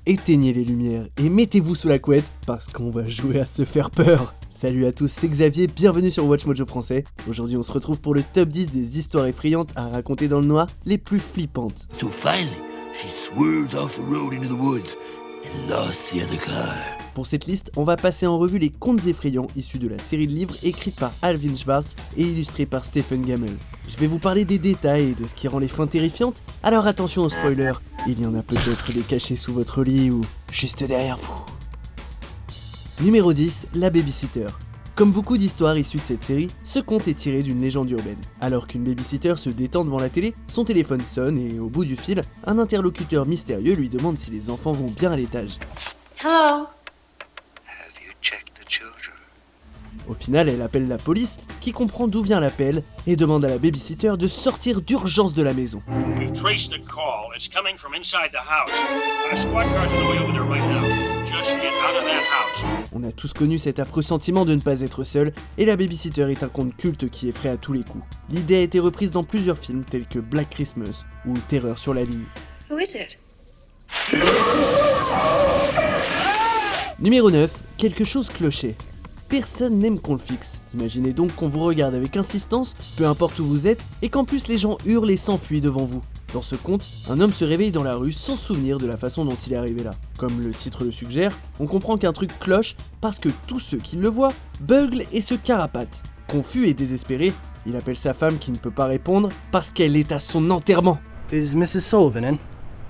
éteignez les lumières et mettez-vous sous la couette parce qu'on va jouer à se faire peur. Salut à tous, c'est Xavier, bienvenue sur Watch Mojo français. Aujourd'hui on se retrouve pour le top 10 des histoires effrayantes à raconter dans le noir, les plus flippantes. So finally, she swerved off the road into the woods and lost the other car. Pour cette liste, on va passer en revue les contes effrayants issus de la série de livres écrite par Alvin Schwartz et illustrée par Stephen Gammell. Je vais vous parler des détails et de ce qui rend les fins terrifiantes, alors attention aux spoilers, il y en a peut-être des cachés sous votre lit ou juste derrière vous. Numéro 10, la babysitter. Comme beaucoup d'histoires issues de cette série, ce conte est tiré d'une légende urbaine. Alors qu'une babysitter se détend devant la télé, son téléphone sonne et au bout du fil, un interlocuteur mystérieux lui demande si les enfants vont bien à l'étage. Hello. Au final, elle appelle la police, qui comprend d'où vient l'appel, et demande à la babysitter de sortir d'urgence de la maison. We've traced the call. It's coming from inside the house. A squad car's on the way over there right now. Just get out of that house. On a tous connu cet affreux sentiment de ne pas être seul, et la babysitter est un conte culte qui effraie à tous les coups. L'idée a été reprise dans plusieurs films tels que Black Christmas ou Terreur sur la ligne. Who is it? Numéro 9, quelque chose clochait. Personne n'aime qu'on le fixe. Imaginez donc qu'on vous regarde avec insistance, peu importe où vous êtes, et qu'en plus les gens hurlent et s'enfuient devant vous. Dans ce conte, un homme se réveille dans la rue sans se souvenir de la façon dont il est arrivé là. Comme le titre le suggère, on comprend qu'un truc cloche parce que tous ceux qui le voient beuglent et se carapatent. Confus et désespéré, il appelle sa femme qui ne peut pas répondre parce qu'elle est à son enterrement. Is Mrs. Sullivan in?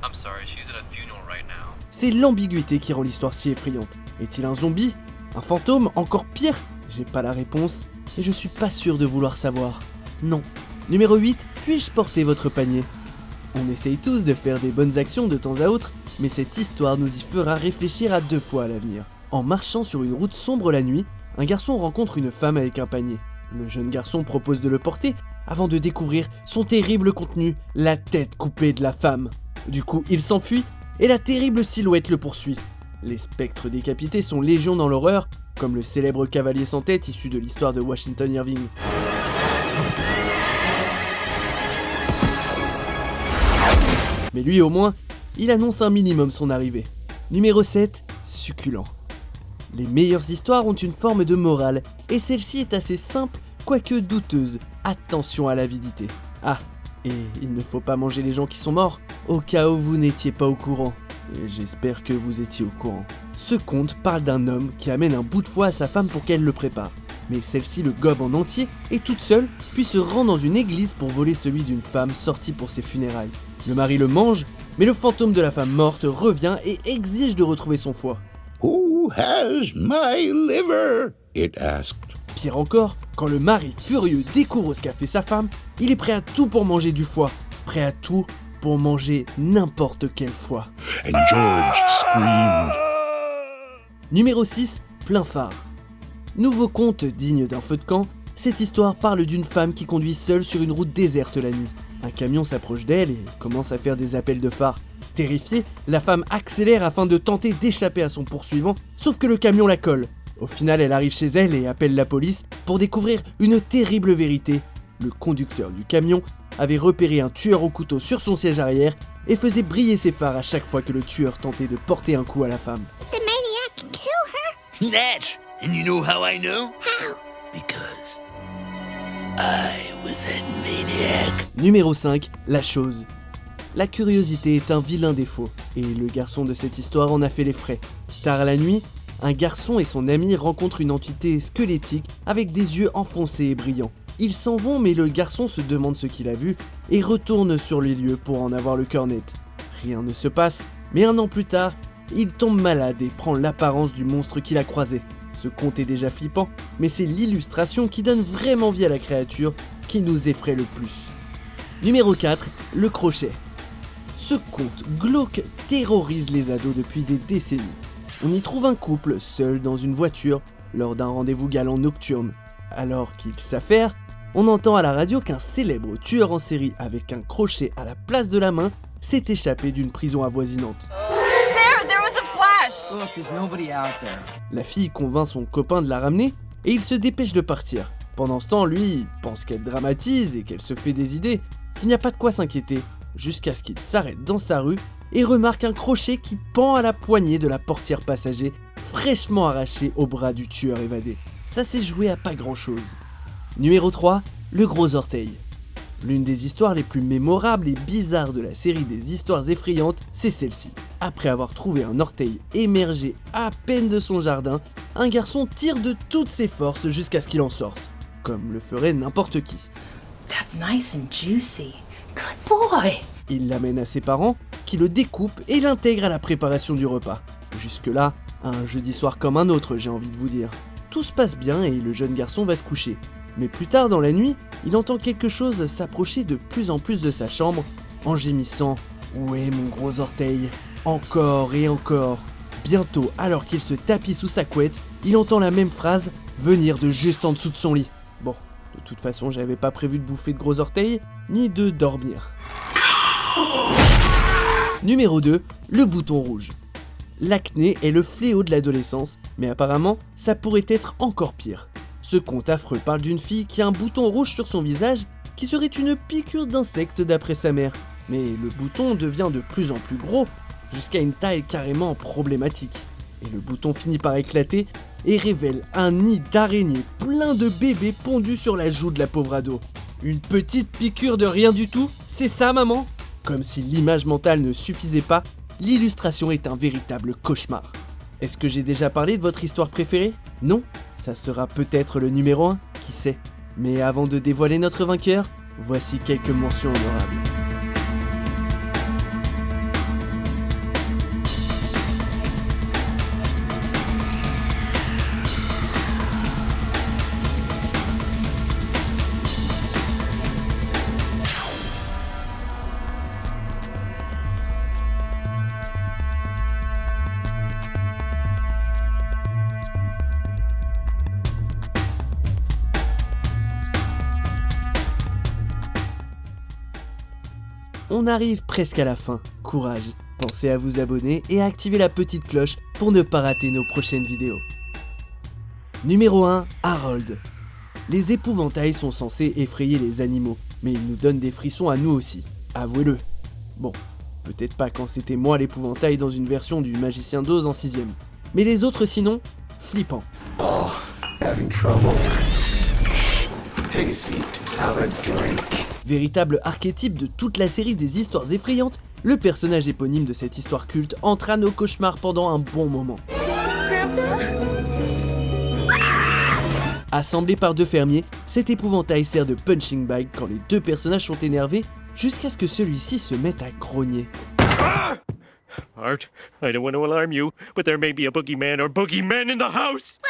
I'm sorry, she's at a funeral right now. C'est l'ambiguïté qui rend l'histoire si effrayante. Est-il un zombie ? Un fantôme ? Encore pire ? J'ai pas la réponse et je suis pas sûr de vouloir savoir. Non. Numéro 8, puis-je porter votre panier ? On essaye tous de faire des bonnes actions de temps à autre, mais cette histoire nous y fera réfléchir à 2 fois à l'avenir. En marchant sur une route sombre la nuit, un garçon rencontre une femme avec un panier. Le jeune garçon propose de le porter, avant de découvrir son terrible contenu, la tête coupée de la femme. Du coup, il s'enfuit, et la terrible silhouette le poursuit. Les spectres décapités sont légion dans l'horreur, comme le célèbre cavalier sans tête issu de l'histoire de Washington Irving. Mais lui au moins, il annonce un minimum son arrivée. Numéro 7, succulent. Les meilleures histoires ont une forme de morale, et celle-ci est assez simple, quoique douteuse. Attention à l'avidité. Ah, et il ne faut pas manger les gens qui sont morts, au cas où vous n'étiez pas au courant. Et j'espère que vous étiez au courant. Ce conte parle d'un homme qui amène un bout de foie à sa femme pour qu'elle le prépare. Mais celle-ci le gobe en entier et toute seule, puis se rend dans une église pour voler celui d'une femme sortie pour ses funérailles. Le mari le mange, mais le fantôme de la femme morte revient et exige de retrouver son foie. Who has my liver? It asked. Pire encore, quand le mari furieux découvre ce qu'a fait sa femme, il est prêt à tout pour manger du foie. Prêt à tout pour manger n'importe quel foie. And George screamed. Numéro 6, plein phare. Nouveau conte digne d'un feu de camp, cette histoire parle d'une femme qui conduit seule sur une route déserte la nuit. Un camion s'approche d'elle et commence à faire des appels de phare. Terrifiée, la femme accélère afin de tenter d'échapper à son poursuivant, sauf que le camion la colle. Au final, elle arrive chez elle et appelle la police pour découvrir une terrible vérité. Le conducteur du camion avait repéré un tueur au couteau sur son siège arrière et faisait briller ses phares à chaque fois que le tueur tentait de porter un coup à la femme. The maniac kill her? Natch! And you know how I know? How? Because I was that maniac. Numéro 5, la chose. La curiosité est un vilain défaut, et le garçon de cette histoire en a fait les frais. Tard la nuit, un garçon et son ami rencontrent une entité squelettique avec des yeux enfoncés et brillants. Ils s'en vont, mais le garçon se demande ce qu'il a vu et retourne sur les lieux pour en avoir le cœur net. Rien ne se passe, mais 1 an plus tard, il tombe malade et prend l'apparence du monstre qu'il a croisé. Ce conte est déjà flippant, mais c'est l'illustration qui donne vraiment vie à la créature qui nous effraie le plus. Numéro 4, le crochet. Ce conte glauque terrorise les ados depuis des décennies. On y trouve un couple seul dans une voiture lors d'un rendez-vous galant nocturne. Alors qu'ils s'affairent, on entend à la radio qu'un célèbre tueur en série avec un crochet à la place de la main s'est échappé d'une prison avoisinante. There was a flash! Look, there's nobody out there. La fille convainc son copain de la ramener et il se dépêche de partir. Pendant ce temps, lui pense qu'elle dramatise et qu'elle se fait des idées, qu'il n'y a pas de quoi s'inquiéter, jusqu'à ce qu'il s'arrête dans sa rue et remarque un crochet qui pend à la poignée de la portière passager, fraîchement arrachée au bras du tueur évadé. Ça s'est joué à pas grand chose. Numéro 3, le gros orteil. L'une des histoires les plus mémorables et bizarres de la série des histoires effrayantes, c'est celle-ci. Après avoir trouvé un orteil émergé à peine de son jardin, un garçon tire de toutes ses forces jusqu'à ce qu'il en sorte, comme le ferait n'importe qui. That's nice and juicy. Good boy. Il l'amène à ses parents, qui le découpent et l'intègrent à la préparation du repas. Jusque-là, un jeudi soir comme un autre, j'ai envie de vous dire. Tout se passe bien et le jeune garçon va se coucher. Mais plus tard dans la nuit, il entend quelque chose s'approcher de plus en plus de sa chambre, en gémissant « Où est mon gros orteil ?» Encore et encore. Bientôt, alors qu'il se tapit sous sa couette, il entend la même phrase venir de juste en dessous de son lit. Bon, de toute façon, j'avais pas prévu de bouffer de gros orteils, ni de dormir. Numéro 2, le bouton rouge. L'acné est le fléau de l'adolescence, mais apparemment, ça pourrait être encore pire. Ce conte affreux parle d'une fille qui a un bouton rouge sur son visage qui serait une piqûre d'insecte d'après sa mère. Mais le bouton devient de plus en plus gros, jusqu'à une taille carrément problématique. Et le bouton finit par éclater et révèle un nid d'araignées plein de bébés pondus sur la joue de la pauvre ado. Une petite piqûre de rien du tout, c'est ça maman ? Comme si l'image mentale ne suffisait pas, l'illustration est un véritable cauchemar. Est-ce que j'ai déjà parlé de votre histoire préférée ? Non ? Ça sera peut-être le numéro 1, qui sait. Mais avant de dévoiler notre vainqueur, voici quelques mentions honorables. On arrive presque à la fin, courage. Pensez à vous abonner et à activer la petite cloche pour ne pas rater nos prochaines vidéos. Numéro 1, Harold. Les épouvantails sont censés effrayer les animaux, mais ils nous donnent des frissons à nous aussi, avouez-le. Bon, peut-être pas quand c'était moi l'épouvantail dans une version du Magicien d'Oz en 6ème, mais les autres sinon, flippants. Oh, having trouble. Take a seat, have a drink. Véritable archétype de toute la série des histoires effrayantes, le personnage éponyme de cette histoire culte entra nos cauchemars pendant un bon moment. Assemblé par deux fermiers, cet épouvantail sert de punching bag quand les deux personnages sont énervés, jusqu'à ce que celui-ci se mette à grogner. Art, I don't want to alarm you, but there may be a boogeyman or boogeymen in the house!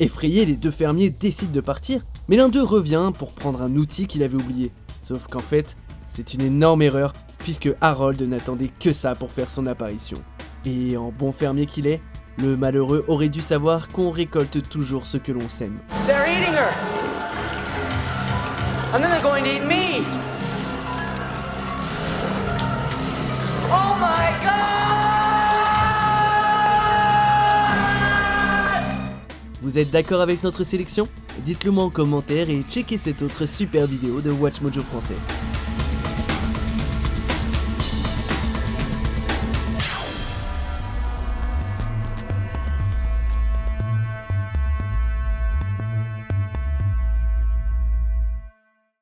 Effrayés, les deux fermiers décident de partir, mais l'un d'eux revient pour prendre un outil qu'il avait oublié. Sauf qu'en fait, c'est une énorme erreur, puisque Harold n'attendait que ça pour faire son apparition. Et en bon fermier qu'il est, le malheureux aurait dû savoir qu'on récolte toujours ce que l'on sème. They're eating her! And then they're going to eat me! Oh my God! Vous êtes d'accord avec notre sélection ? Dites-le moi en commentaire et checkez cette autre super vidéo de Watch Mojo français.